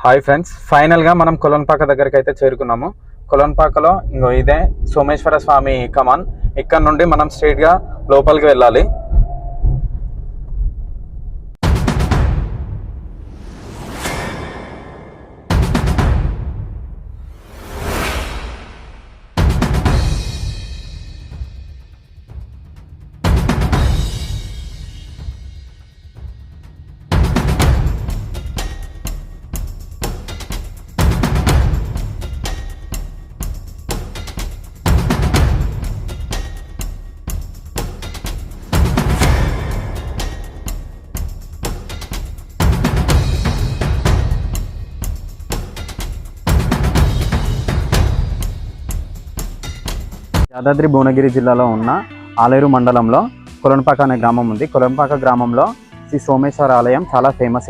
Hi friends, ఫైనల్గా మనం కొలన్పాక దగ్గరికి అయితే చేరుకున్నాము. కొలన్పాకలో ఇంకో ఇదే సోమేశ్వర స్వామి కమాన్. ఇక్కడ నుండి మనం స్ట్రైట్గా లోపలికి వెళ్ళాలి. యాదాద్రి భువనగిరి జిల్లాలో ఉన్న ఆలేరు మండలంలో కొలన్పాక అనే గ్రామం ఉంది. కొలన్పాక గ్రామంలో శ్రీ సోమేశ్వర ఆలయం చాలా ఫేమస్.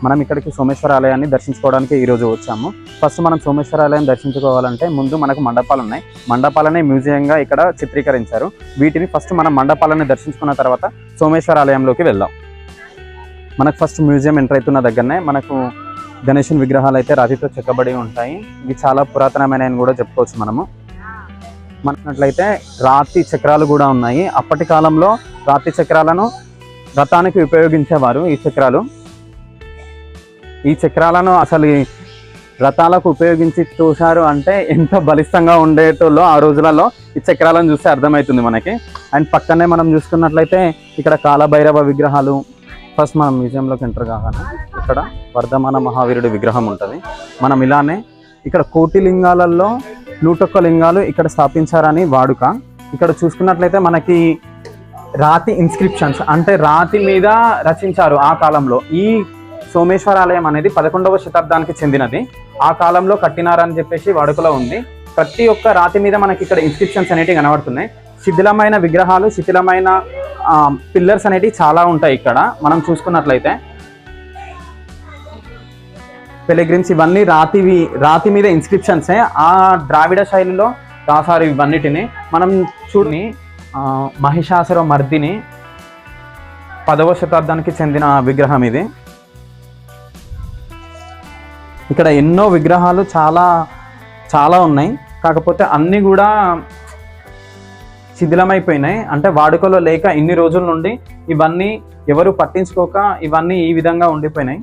మనం ఇక్కడికి సోమేశ్వర ఆలయాన్ని దర్శించుకోవడానికి ఈరోజు వచ్చాము. ఫస్ట్ మనం సోమేశ్వర ఆలయం దర్శించుకోవాలంటే ముందు మనకు మండపాలు ఉన్నాయి. మండపాలనే మ్యూజియంగా ఇక్కడ చిత్రీకరించారు. వీటిని ఫస్ట్ మనం మండపాలని దర్శించుకున్న తర్వాత సోమేశ్వర ఆలయంలోకి వెళ్దాం. మనకు ఫస్ట్ మ్యూజియం ఎంటర్ అవుతున్న దగ్గరనే మనకు గణేశుని విగ్రహాలు అయితే రాతితో చెక్కబడి ఉంటాయి. ఇవి చాలా పురాతనమైన కూడా చెప్పుకోవచ్చు. మనట్లయితే రాతి చక్రాలు కూడా ఉన్నాయి. అప్పటి కాలంలో రాతి చక్రాలను రథానికి ఉపయోగించేవారు. ఈ చక్రాలను అసలు రథాలకు ఉపయోగించి చూశారు అంటే ఎంత బలిష్టంగా ఉండేటోళ్ళో ఆ రోజులలో ఈ చక్రాలను చూస్తే అర్థమవుతుంది మనకి. అండ్ పక్కనే మనం చూసుకున్నట్లయితే ఇక్కడ కాలభైరవ విగ్రహాలు. ఫస్ట్ మనం మ్యూజియంలోకి ఎంటర్ కాగానే ఇక్కడ వర్ధమాన మహావీరుడి విగ్రహం ఉంటుంది. మనం ఇలానే ఇక్కడ కోటి లింగాలలో 101 లింగాలు ఇక్కడ స్థాపించారని వాడుక. ఇక్కడ చూసుకున్నట్లయితే మనకి రాతి ఇన్స్క్రిప్షన్స్ అంటే రాతి మీద రచించారు ఆ కాలంలో. ఈ సోమేశ్వర ఆలయం అనేది 11వ శతాబ్దానికి చెందినది. ఆ కాలంలో కట్టినారని చెప్పేసి వాడుకలో ఉంది. ప్రతి ఒక్క రాతి మీద మనకి ఇక్కడ ఇన్స్క్రిప్షన్స్ అనేటివి కనబడుతున్నాయి. శిథిలమైన విగ్రహాలు, శిథిలమైన పిల్లర్స్ అనేటివి చాలా ఉంటాయి ఇక్కడ. మనం చూసుకున్నట్లయితే పెలిగ్రిమ్స్ ఇవన్నీ రాతి మీద ఇన్స్క్రిప్షన్సే. ఆ ద్రావిడ శైలిలో రాసారు ఇవన్నిటిని. మనం చూడని మహిషాసుర మర్దిని 10వ శతాబ్దానికి చెందిన విగ్రహం ఇది. ఇక్కడ ఎన్నో విగ్రహాలు చాలా చాలా ఉన్నాయి. కాకపోతే అన్నీ కూడా శిథిలమైపోయినాయి. అంటే వాడుకలో లేక ఇన్ని రోజుల నుండి ఇవన్నీ ఎవరు పట్టించుకోక ఇవన్నీ ఈ విధంగా ఉండిపోయినాయి.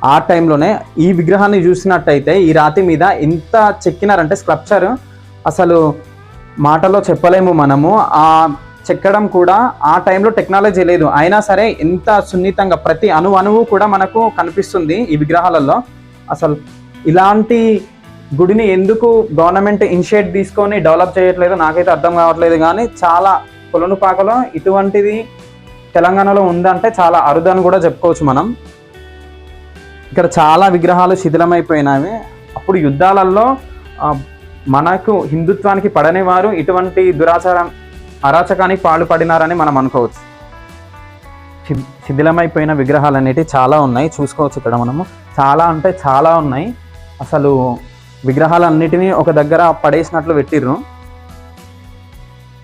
ఆ టైంలోనే ఈ విగ్రహాన్ని చూసినట్టయితే ఈ రాతి మీద ఎంత చెక్కినారంటే స్కల్ప్చర్ అసలు మాటలో చెప్పలేము మనము. ఆ చెక్కడం కూడా ఆ టైంలో టెక్నాలజీ లేదు, అయినా సరే ఎంత సున్నితంగా ప్రతి అణువు కూడా మనకు కనిపిస్తుంది ఈ విగ్రహాలలో. అసలు ఇలాంటి గుడిని ఎందుకు గవర్నమెంట్ ఇనిషియేట్ తీసుకొని డెవలప్ చేయట్లేదు నాకైతే అర్థం కావట్లేదు. కానీ చాలా కొలనుపాకలో ఇటువంటిది తెలంగాణలో ఉందంటే చాలా అరుదని కూడా చెప్పుకోవచ్చు మనం. ఇక్కడ చాలా విగ్రహాలు శిథిలమైపోయినవి. అప్పుడు యుద్ధాలలో మనకు హిందుత్వానికి పడని వారు ఇటువంటి అరాచకానికి పాల్పడినారని మనం అనుకోవచ్చు. శిథిలమైపోయిన విగ్రహాలు అనేటివి చాలా ఉన్నాయి, చూసుకోవచ్చు ఇక్కడ మనము. చాలా అంటే చాలా ఉన్నాయి. అసలు విగ్రహాలన్నిటినీ ఒక దగ్గర పడేసినట్లు పెట్టిర్రు.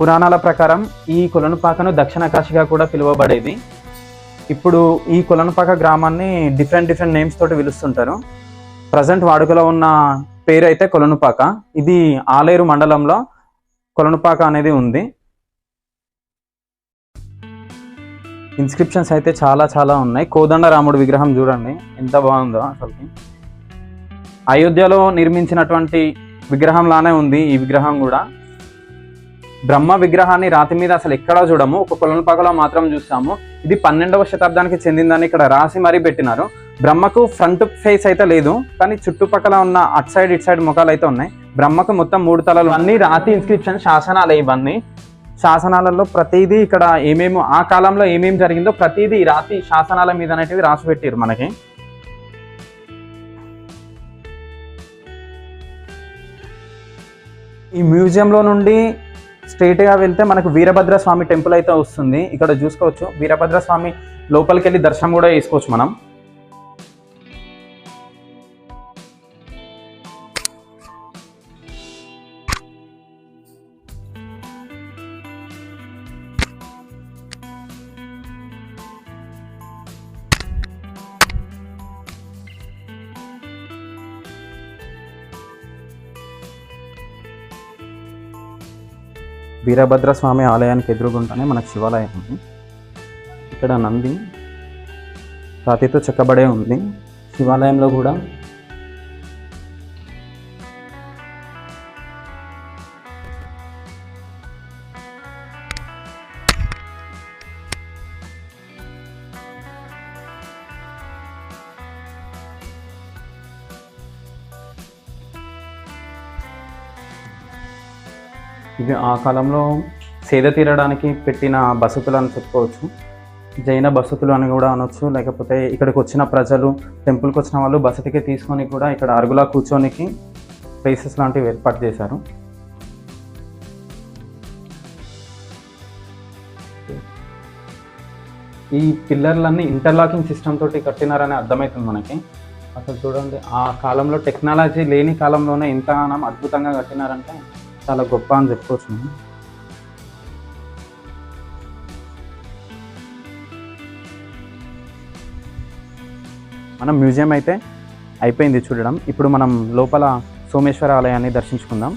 పురాణాల ప్రకారం ఈ కొలనుపాకను దక్షిణ కాశీగా కూడా పిలువబడేది. ఇప్పుడు ఈ కొలనుపాక గ్రామాన్ని డిఫరెంట్ నేమ్స్ తోటి పిలుస్తుంటారు. ప్రజెంట్ వాడుకలో ఉన్న పేరు అయితే కొలనుపాక. ఇది ఆలేరు మండలంలో కొలనుపాక అనేది ఉంది. ఇన్స్క్రిప్షన్స్ అయితే చాలా చాలా ఉన్నాయి. కోదండరాముడు విగ్రహం చూడండి ఎంత బాగుందో. అసలుకి అయోధ్యలో నిర్మించినటువంటి విగ్రహం లానే ఉంది ఈ విగ్రహం కూడా. బ్రహ్మ విగ్రహాన్ని రాతి మీద అసలు ఎక్కడా చూడము, ఒక కొలనుపాకలో మాత్రం చూస్తాము. ఇది 12వ శతాబ్దానికి చెందిందని ఇక్కడ రాసి మరీ పెట్టినారు. బ్రహ్మకు ఫ్రంట్ ఫేస్ అయితే లేదు, కానీ చుట్టుపక్కల ఉన్న అటు సైడ్ ఇటు సైడ్ ముఖాలు అయితే ఉన్నాయి. బ్రహ్మకు మొత్తం 3 తలలు. అన్ని రాతి ఇన్స్క్రిప్షన్ శాసనాలే ఇవన్నీ. శాసనాలలో ప్రతిదీ ఇక్కడ ఏమేమి ఆ కాలంలో ఏమేమి జరిగిందో ప్రతిదీ రాతి శాసనాల మీద అనేటివి రాసి పెట్టారు మనకి. ఈ మ్యూజియంలో నుండి స్ట్రైట్గా వెళ్తే మనకు వీరభద్రస్వామి టెంపుల్ అయితే వస్తుంది. ఇక్కడ చూసుకోవచ్చు వీరభద్రస్వామి లోపలికి వెళ్ళి దర్శనం కూడా చేసుకోవచ్చు మనం. వీరభద్ర స్వామి ఆలయానికి ఎదురుగుంటానే మనకు శివాలయం ఉంది. ఇక్కడ నంది రాతితో చెక్కబడే ఉంది. శివాలయంలో కూడా ఇవి ఆ కాలంలో సేద తీరడానికి పెట్టిన బసతులు అని చెప్పుకోవచ్చు. జైన బసతులు అని కూడా అనొచ్చు. లేకపోతే ఇక్కడికి వచ్చిన ప్రజలు, టెంపుల్కి వచ్చిన వాళ్ళు బసతికి తీసుకొని కూడా ఇక్కడ అరుగులా కూర్చోనికి ప్లేసెస్ లాంటివి ఏర్పాటు చేశారు. ఈ పిల్లర్లన్నీ ఇంటర్లాకింగ్ సిస్టమ్ తోటి కట్టినారని అర్థమవుతుంది మనకి. అసలు చూడండి, ఆ కాలంలో టెక్నాలజీ లేని కాలంలోనే ఇంత అద్భుతంగా కట్టినారంటే చాలా గొప్ప అని చెప్పుకోవచ్చు. మనం మ్యూజియం అయితే అయిపోయింది చూడడం. ఇప్పుడు మనం లోపల సోమేశ్వర ఆలయాన్ని దర్శించుకుందాం.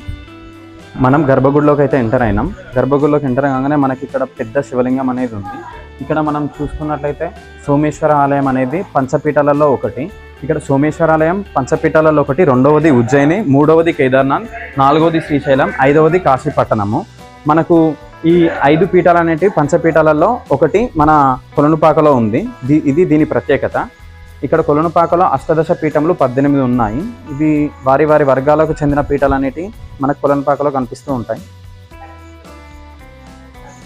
మనం గర్భగుడిలోకి అయితే ఎంటర్ అయినాం. గర్భగుడిలోకి ఎంటర్ కాగానే మనకి ఇక్కడ పెద్ద శివలింగం అనేది ఉంది. ఇక్కడ మనం చూసుకున్నట్లయితే సోమేశ్వర ఆలయం అనేది పంచపీఠాలలో ఒకటి. ఇక్కడ సోమేశ్వర ఆలయం పంచపీఠాలలో ఒకటి, రెండవది ఉజ్జయిని, మూడవది కేదార్నాథ్, నాలుగవది శ్రీశైలం, ఐదవది కాశీపట్టణము. మనకు ఈ 5 పీఠాలు అనేటివి పంచపీఠాలలో ఒకటి మన కొలనుపాకలో ఉంది. ఇది దీని ప్రత్యేకత. ఇక్కడ కొలనుపాకలో అష్టదశ పీఠములు 18 ఉన్నాయి. ఇవి వారి వారి వర్గాలకు చెందిన పీఠాలు అనేటివి మనకు కొలనుపాకలో కనిపిస్తూ ఉంటాయి.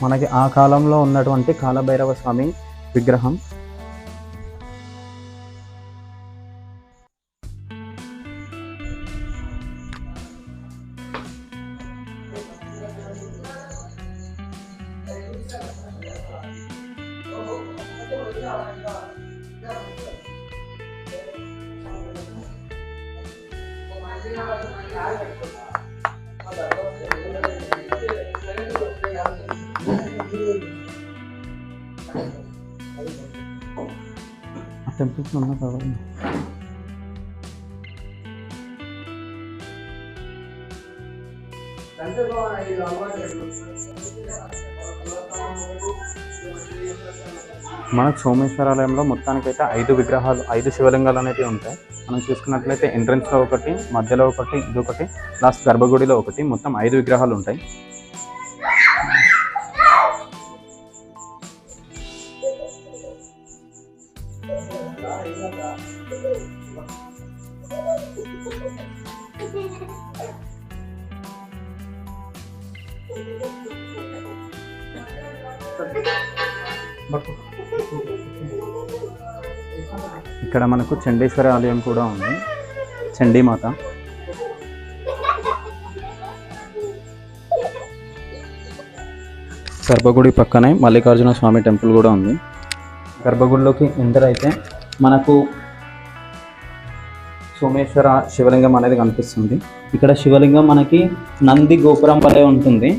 మనకి ఆ కాలంలో ఉన్నటువంటి కాలభైరవ స్వామి విగ్రహం. టెంపుల్స్ ఉన్నా కావాలి. మనకు సోమేశ్వరాలయంలో మొత్తానికైతే 5 విగ్రహాలు, 5 శివలింగాలు అనేవి ఉంటాయి. మనం చూసుకున్నట్లయితే ఎంట్రన్స్లో ఒకటి, మధ్యలో ఒకటి, ఇదొకటి, లాస్ట్ గర్భగుడిలో ఒకటి, మొత్తం 5 విగ్రహాలు ఉంటాయి. ఇక్కడ మనకు చండేశ్వర ఆలయం కూడా ఉంది, చండీమాత. గర్భగుడి పక్కనే మల్లికార్జున స్వామి టెంపుల్ కూడా ఉంది. గర్భగుడిలోకి ఎంటర్ అయితే మనకు సోమేశ్వర శివలింగం అనేది కనిపిస్తుంది. ఇక్కడ శివలింగం మనకి నంది గోపురం వలె ఉంటుంది,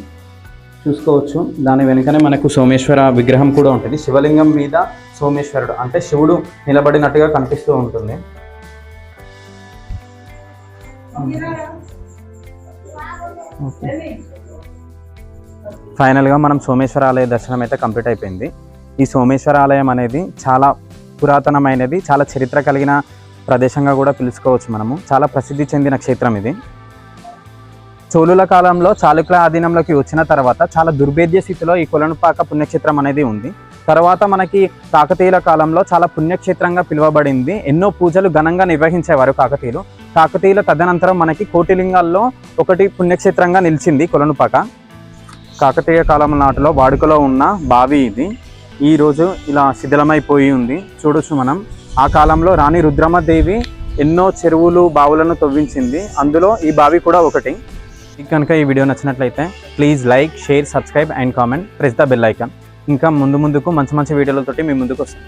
చూసుకోవచ్చు. దాని వెనుకనే మనకు సోమేశ్వర విగ్రహం కూడా ఉంటుంది. శివలింగం మీద సోమేశ్వరుడు అంటే శివుడు నిలబడినట్టుగా కనిపిస్తూ ఉంటుంది. ఫైనల్గా మనం సోమేశ్వర ఆలయ దర్శనం అయితే కంప్లీట్ అయిపోయింది. ఈ సోమేశ్వర ఆలయం అనేది చాలా పురాతనమైనది, చాలా చరిత్ర కలిగిన ప్రదేశంగా కూడా పిలుచుకోవచ్చు మనము. చాలా ప్రసిద్ధి చెందిన క్షేత్రం ఇది. చోళుల కాలంలో చాళుక్యుల ఆధీనంలోకి వచ్చిన తర్వాత చాలా దుర్భేద్య స్థితిలో ఈ కొలనుపాక పుణ్యక్షేత్రం అనేది ఉంది. తర్వాత మనకి కాకతీయుల కాలంలో చాలా పుణ్యక్షేత్రంగా పిలువబడింది. ఎన్నో పూజలు ఘనంగా నిర్వహించేవారు కాకతీయులు. కాకతీయుల తదనంతరం మనకి కోటిలింగాల్లో ఒకటి పుణ్యక్షేత్రంగా నిలిచింది కొలనుపాక. కాకతీయ కాలం నాటిలో వాడుకలో ఉన్న బావి ఇది. ఈరోజు ఇలా శిథిలమైపోయి ఉంది, చూడొచ్చు మనం. ఆ కాలంలో రాణి రుద్రమదేవి ఎన్నో చెరువులు, బావులను తవ్వించింది. అందులో ఈ బావి కూడా ఒకటి. మీకు కనుక ఈ వీడియో నచ్చినట్లయితే please like, share, subscribe and comment, press the bell icon. ఇంకా ముందుకు మంచి మంచి వీడియోలతోటి మీ ముందుకు వస్తాం.